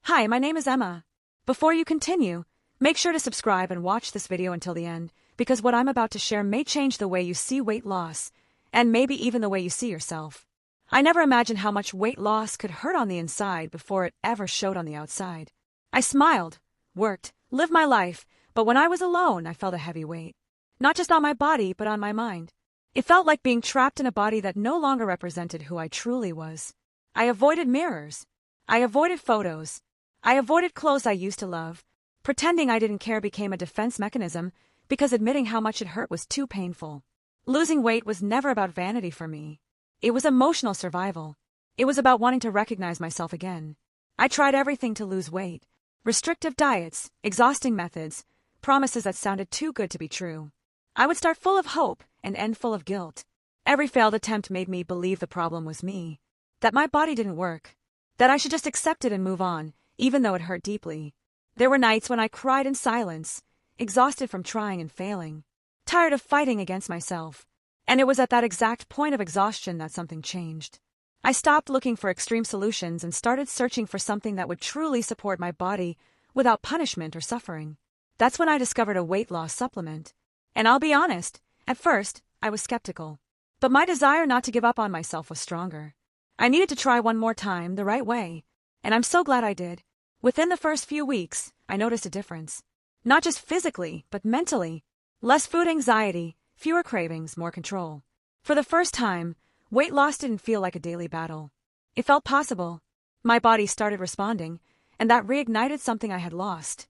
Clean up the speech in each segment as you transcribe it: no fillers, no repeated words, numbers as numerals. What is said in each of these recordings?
Hi, my name is Emma. Before you continue, make sure to subscribe and watch this video until the end, because what I'm about to share may change the way you see weight loss, and maybe even the way you see yourself. I never imagined how much weight loss could hurt on the inside before it ever showed on the outside. I smiled, worked, lived my life, but when I was alone, I felt a heavy weight. Not just on my body, but on my mind. It felt like being trapped in a body that no longer represented who I truly was. I avoided mirrors. I avoided photos. I avoided clothes I used to love. Pretending I didn't care became a defense mechanism because admitting how much it hurt was too painful. Losing weight was never about vanity for me. It was emotional survival. It was about wanting to recognize myself again. I tried everything to lose weight. Restrictive diets, exhausting methods, promises that sounded too good to be true. I would start full of hope and end full of guilt. Every failed attempt made me believe the problem was me, that my body didn't work, that I should just accept it and move on, even though it hurt deeply. There were nights when I cried in silence, exhausted from trying and failing, tired of fighting against myself. And it was at that exact point of exhaustion that something changed. I stopped looking for extreme solutions and started searching for something that would truly support my body without punishment or suffering. That's when I discovered a weight loss supplement. And I'll be honest, at first, I was skeptical. But my desire not to give up on myself was stronger. I needed to try one more time, the right way. And I'm so glad I did. Within the first few weeks, I noticed a difference. Not just physically, but mentally. Less food anxiety, fewer cravings, more control. For the first time, weight loss didn't feel like a daily battle. It felt possible. My body started responding, and that reignited something I had lost.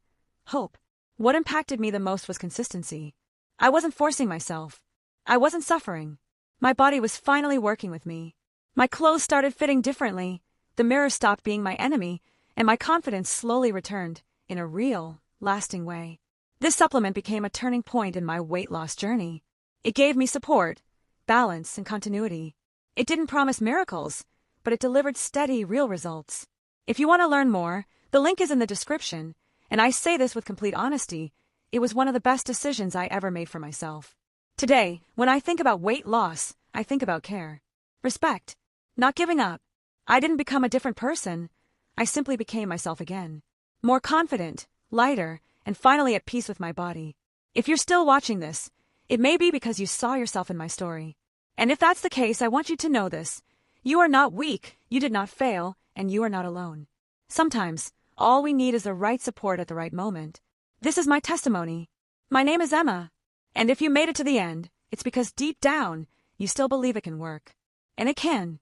Hope. What impacted me the most was consistency. I wasn't forcing myself. I wasn't suffering. My body was finally working with me. My clothes started fitting differently. The mirror stopped being my enemy, and my confidence slowly returned, in a real, lasting way. This supplement became a turning point in my weight loss journey. It gave me support, balance, and continuity. It didn't promise miracles, but it delivered steady, real results. If you want to learn more, the link is in the description, and I say this with complete honesty, it was one of the best decisions I ever made for myself. Today, when I think about weight loss, I think about care. Respect. Not giving up. I didn't become a different person. I simply became myself again. More confident, lighter, and finally at peace with my body. If you're still watching this, it may be because you saw yourself in my story. And if that's the case, I want you to know this. You are not weak, you did not fail, and you are not alone. Sometimes, all we need is the right support at the right moment. This is my testimony. My name is Emma. And if you made it to the end, it's because deep down, you still believe it can work. And it can.